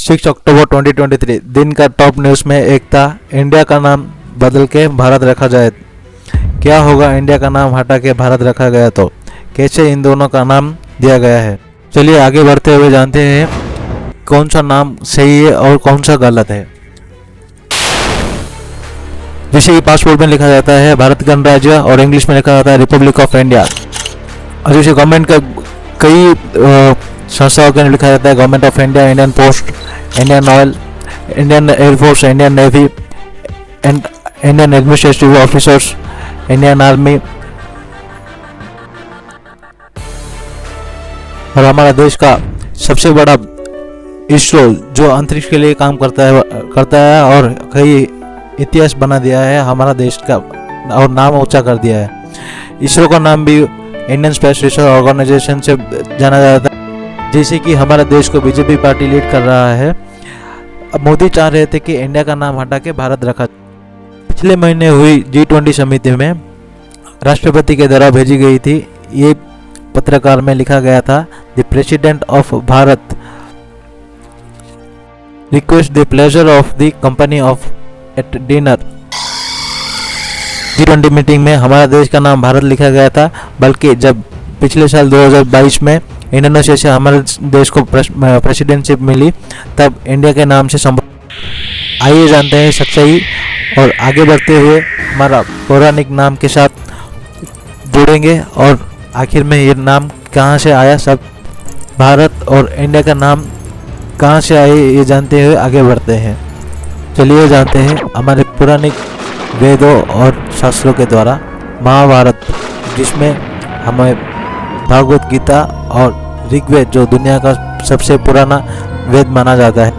6 अक्टूबर 2023 दिन का top news में एक था, इंडिया का नाम बदल के भारत रखा जाए। क्या होगा इंडिया का नाम हटा के भारत रखा गया तो? कैसे इन दोनों का नाम दिया गया है? चलिए आगे बढ़ते हुए जानते हैं कौन सा नाम सही है और कौन सा गलत है। जिसे कि पासपोर्ट में लिखा जाता है भारत गणराज्य और इंग्लिश में लिखा जाता है रिपब्लिक ऑफ इंडिया, और जिसे गवर्नमेंट का कई संस्थाओं के लिखा जाता है government of India, Indian post, Indian oil, Indian air force, Indian navy, Indian administrative officers, Indian army. और हमारा देश का सबसे बड़ा इसरो जो अंतरिक्ष के लिए काम करता है और कई इतिहास बना दिया है हमारा देश का और नाम ऊंचा कर दिया है। इसरो का नाम भी इंडियन स्पेस रिसर्च ऑर्गेनाइजेशन से जाना जाता है। जैसे कि हमारा देश को बीजेपी पार्टी लीड कर रहा है, अब मोदी चाह रहे थे कि इंडिया का नाम हटा के भारत रखा। पिछले महीने हुई G20 समिति में राष्ट्रपति के द्वारा भेजी गई थी। ये पत्रकार में लिखा गया था, the president of Bharat request the pleasure of the company of at dinner. G20 meeting में हमारा देश का नाम भारत लिखा गया था, बल्कि जब पिछले साल 2022 में इंडोनेशिया से हमारे देश को प्रेसिडेंटशिप मिली तब इंडिया के नाम से आइए जानते हैं सच्चाई और आगे बढ़ते हुए हमारा पौराणिक नाम के साथ जुड़ेंगे और आखिर में ये नाम कहाँ से आया, सब भारत और इंडिया का नाम कहाँ से आए ये जानते हुए आगे बढ़ते हैं। चलिए जानते हैं हमारे पुराने वेदों और शास्त्रों के द्वारा महाभारत, जिसमें हमें भागवत गीता और ऋग्वेद जो दुनिया का सबसे पुराना वेद माना जाता है,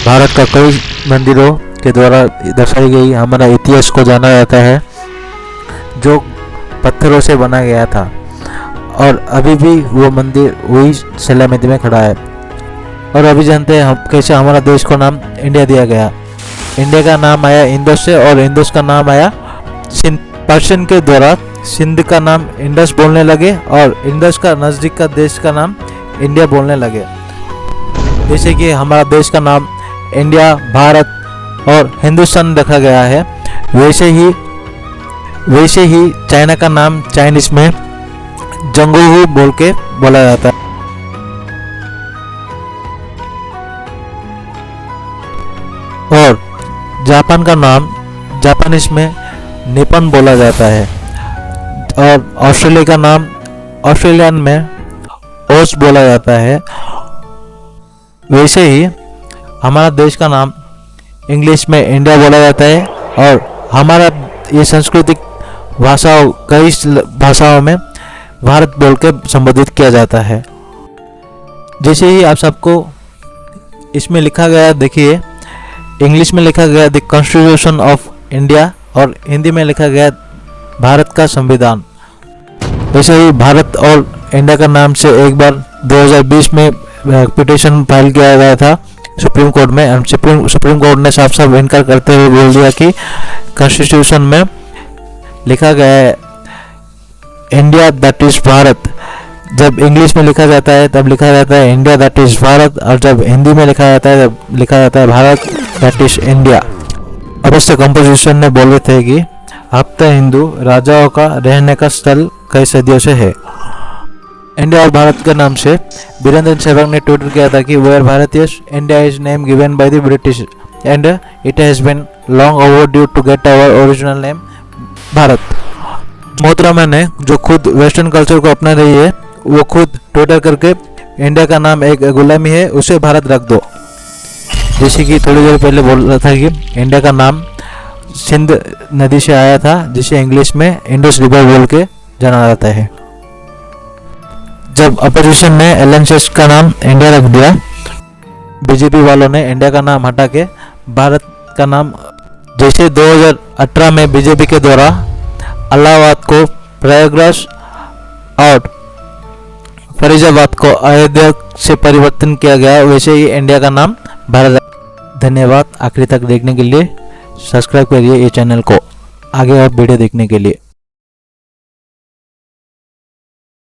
भारत का कई मंदिरों के द्वारा दर्शाई गई हमारा इतिहास को जाना जाता है जो पत्थरों से बना गया था और अभी भी वो मंदिर वही सलामती में खड़ा है। और अभी जानते हैं हम कैसे हमारा देश को नाम इंडिया दिया गया। इंडिया का नाम आया इंडस से और इंडस का नाम आया सिंध। पर्शियन के द्वारा सिंध का नाम इंडस बोलने लगे और इंडस का नज़दीक का देश का नाम इंडिया बोलने लगे। जैसे कि हमारा देश का नाम इंडिया, भारत और हिंदुस्तान रखा गया है, वैसे ही चाइना का नाम चाइनीज में जंगोहू बोल के बोला जाता है। और जापान का नाम जापानीज में निपन बोला जाता है और ऑस्ट्रेलिया का नाम ऑस्ट्रेलियन में ओस बोला जाता है। वैसे ही हमारा देश का नाम इंग्लिश में इंडिया बोला जाता है और हमारा ये सांस्कृतिक भाषाओं कई भाषाओं में भारत बोल के संबोधित किया जाता है। जैसे ही आप सबको इसमें लिखा गया, देखिए इंग्लिश में लिखा गया द कॉन्स्टिट्यूशन ऑफ इंडिया और हिंदी में लिखा गया भारत का संविधान। वैसे ही भारत और इंडिया का नाम से एक बार 2020 में पिटीशन फाइल किया गया था सुप्रीम कोर्ट में। सुप्रीम कोर्ट ने साफ साफ इनकार करते हुए बोल दिया कि कॉन्स्टिट्यूशन में लिखा गया है इंडिया दैट इज भारत। जब इंग्लिश में लिखा जाता है तब लिखा जाता है इंडिया दैट इज भारत, और जब हिंदी में लिखा जाता है तब लिखा जाता है भारत दैट इज इंडिया। अवश्य कंपोजिशन ने बोले थे कि हफ्ता हिंदू राजाओं का रहने का स्थल कई सदियों से है। इंडिया और भारत के नाम से वीरेंद्र सहवाग ने ट्वीट किया था कि where Bharatiyas India is name given by the British and it has been long overdue to get our original name Bharat. मोहतरमा ने जो खुद वेस्टर्न कल्चर को अपना रही है वो खुद ट्विटर करके इंडिया का नाम एक गुलामी है, उसे भारत रख दो। जैसे कि थोड़ी देर पहले बोल रहा था कि इंडिया का नाम सिंध नदी से आया था, जिसे इंग्लिश में इंडस रिवर बोल के जाना जाता है। जब अपोजिशन ने एलायंसेस का नाम इंडिया रख दिया, बीजेपी वालों ने इंडिया का नाम हटा के भारत का नाम, जैसे 2018 में बीजेपी के द्वारा इलाहाबाद को प्रयागराज और फरीदाबाद को अयोध्या से परिवर्तन किया गया, वैसे ही इंडिया का नाम भारत। धन्यवाद आखिरी तक देखने के लिए। सब्सक्राइब करिए ये चैनल को आगे और वीडियो देखने के लिए।